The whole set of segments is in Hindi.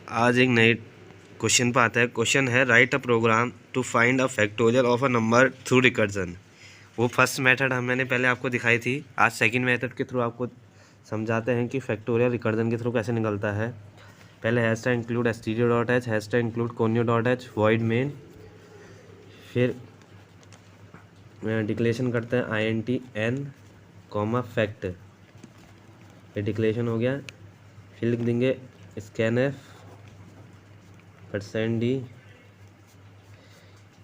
आज एक नए क्वेश्चन पे आता है। क्वेश्चन है write a program to find a factorial of a number through recursion. वो फर्स्ट मेथड मैंने पहले आपको दिखाई थी। आज सेकंड मेथड के थ्रू आपको समझाते हैं कि फैक्टोरियल रिकर्जन के थ्रू कैसे निकलता है। पहले hash tag include stdio dot H, hash tag include conio dot H, void main, फिर डिक्लेरेशन करते हैं int n, फैक्ट। ये डिक्लेरेशन हो गया। फिर लिख देंगे scanf %d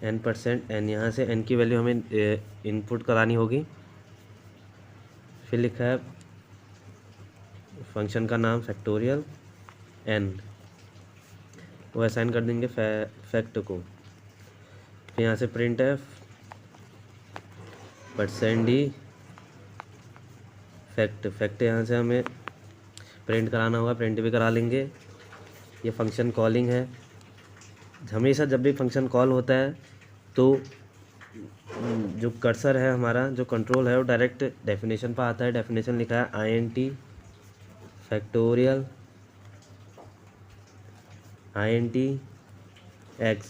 n%n। यहाँ से n की वैल्यू हमें इनपुट करानी होगी। फिर लिखा है फंक्शन का नाम फैक्टोरियल n, वो असाइन कर देंगे फैक्ट को। फिर यहाँ से प्रिंट है %d फैक्ट यहाँ से हमें प्रिंट कराना होगा, प्रिंट भी करा लेंगे। ये फंक्शन कॉलिंग है। हमेशा जब भी फंक्शन कॉल होता है तो जो कर्सर है हमारा, जो कंट्रोल है, वो डायरेक्ट डेफिनेशन पर आता है। डेफिनेशन लिखा है int फैक्टोरियल int x,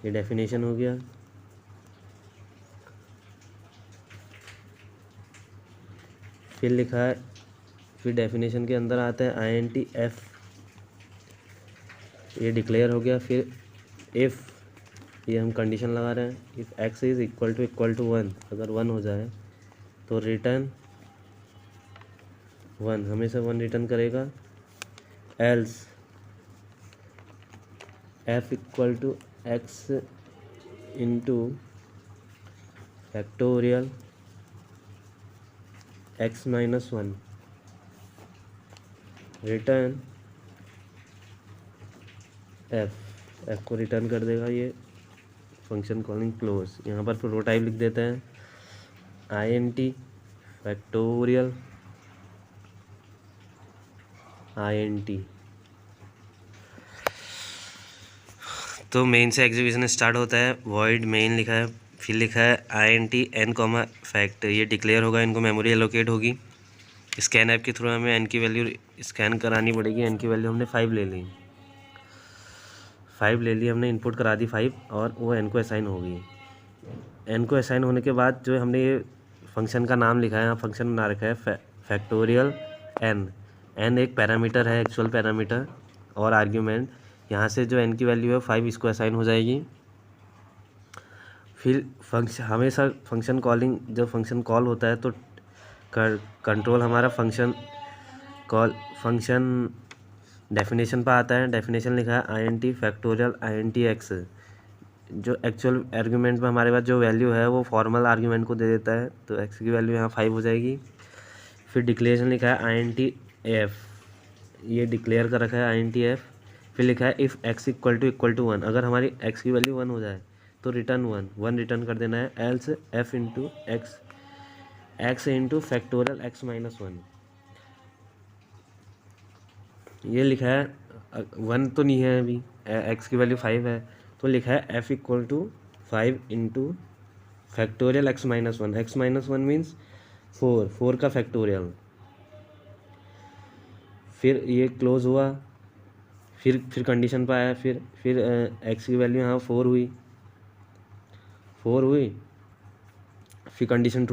ये डेफिनेशन हो गया। फिर लिखा है, फिर डेफिनेशन के अंदर आता है int f, ये डिक्लेयर हो गया। फिर इफ़, ये हम कंडीशन लगा रहे हैं, if x is equal to 1, अगर 1 हो जाए तो रिटर्न 1, हमेशा 1 रिटर्न करेगा। Else f equal to x into factorial x-1, return f को रिटर्न कर देगा। ये फंक्शन कॉलिंग क्लोज। यहाँ पर प्रोटोटाइप लिख देते हैं int फैक्टोरियल int। तो मेन से एग्जीक्यूशन स्टार्ट होता है। वॉइड मेन लिखा है, फिर लिखा है int n, फैक्ट। ये डिक्लेयर होगा, इनको मेमोरी एलोकेट होगी। स्कैन ऐप के थ्रू हमें n की वैल्यू स्कैन करानी पड़ेगी। n की वैल्यू हमने 5 ले ली, 5 ले ली हमने, इनपुट करा दी 5, और वो n को असाइन हो गई। n को असाइन होने के बाद जो हमने ये फंक्शन का नाम लिखा है, यहाँ फंक्शन बना रखा है फैक्टोरियल n एक पैरामीटर है, एक्चुअल पैरामीटर और आर्ग्यूमेंट। यहाँ से जो n की वैल्यू है 5, इसको असाइन हो जाएगी। फिर हमेशा फंक्शन कॉलिंग, जब फंक्शन कॉल होता है तो कंट्रोल हमारा फंक्शन डेफिनेशन पर आता है। डेफिनेशन लिखा है int फैक्टोरियल int x, जो एक्चुअल आर्ग्यूमेंट में हमारे पास जो वैल्यू है वो फॉर्मल आर्ग्यूमेंट को दे देता है, तो x की वैल्यू यहाँ 5 हो जाएगी। फिर डिक्लेरेशन लिखा है int f, ये डिक्लेयर कर रखा है int f। फिर लिखा है इफ़ x इक्वल टू 1, अगर हमारी x की वैल्यू 1 हो जाए तो रिटर्न 1 रिटर्न कर देना है। Else f into x into factorial x-1, ये लिखा है 1 तो नहीं है अभी, x की वैल्यू 5 है, तो लिखा है f equal to 5 into factorial x-1। x-1 means 4 का फैक्टोरियल। फिर ये क्लोज हुआ। फिर कंडीशन पर आया। फिर x की वैल्यू यहाँ 4 हुई। फिर कंडीशन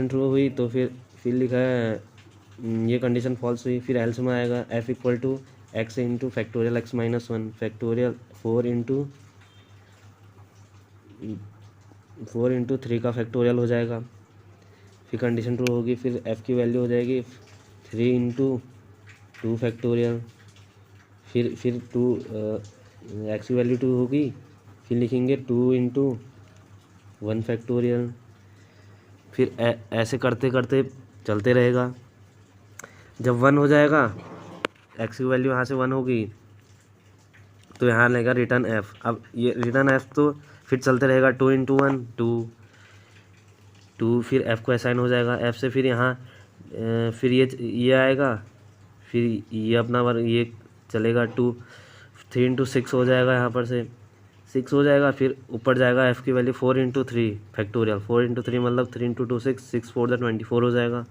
ट्रू हुई तो फिर लिखा है ये कंडीशन फॉल्स हुई। फिर एल्स में आएगा f equal to x into factorial x-1, factorial 4 into 3 का फैक्टोरियल हो जाएगा। फिर कंडीशन ट्रू होगी। फिर f की वैल्यू हो जाएगी 3 इंटू 2 फैक्टोरियल। फिर 2 x की वैल्यू 2 होगी। फिर लिखेंगे 2 इंटू 1 फैक्टोरियल। फिर ऐसे करते करते चलते रहेगा। जब 1 हो जाएगा, x की वैल्यू यहाँ से 1 होगी, तो यहाँ लगेगा रिटर्न f। अब ये रिटर्न f तो फिर चलते रहेगा 2 इंटू 1 2, फिर f को असाइन हो जाएगा। f से फिर यहाँ फिर ये आएगा। फिर ये अपना ये चलेगा 3 इंटू 6 हो जाएगा, यहाँ पर से 6 हो जाएगा। फिर ऊपर जाएगा f की वैल्यू 4 इंटू 3 फैक्टोरियल, 4 इंटू 3 मतलब 3 इंटू 2 6, 6 4 24 हो जाएगा।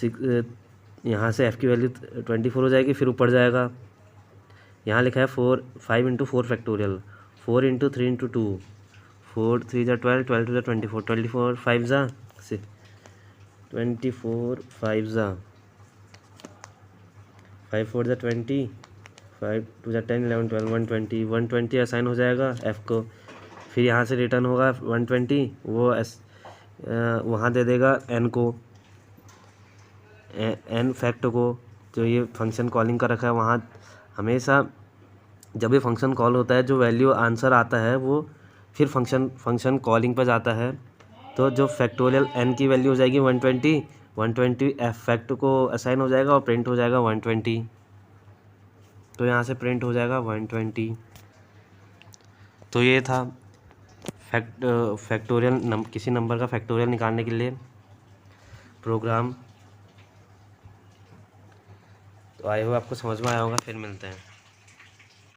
यहाँ से एफ़ की वैल्यू 24 हो जाएगी, फिर ऊपर जाएगा। यहाँ लिखा है 5 इंटू 4 फैक्टोरियल, 4 इंटू 3 इंटू 2, 4 3 जा 12, 12 2 जा 24, 24 5 जा 24 5 जा 5 4 जा 20, 5 2 जा 10, 11 12, 120, 120 असाइन हो जाएगा एफ़ को। फिर यहाँ से रिटर्न होगा 120, वो वहाँ दे देगा एन को, एन फैक्ट को, जो ये फंक्शन कॉलिंग का रखा है। वहाँ हमेशा जब ये फंक्शन कॉल होता है, जो वैल्यू आंसर आता है वो फिर फंक्शन कॉलिंग पर जाता है। तो जो फैक्टोरियल एन की वैल्यू हो जाएगी 120 एफ फैक्ट को असाइन हो जाएगा और प्रिंट हो जाएगा 120। तो यहाँ से प्रिंट हो जाएगा 120। तो ये था फैक्टोरियल किसी नंबर का फैक्टोरियल निकालने के लिए प्रोग्राम। तो आई होप आपको समझ में आया होगा। फिर मिलते हैं।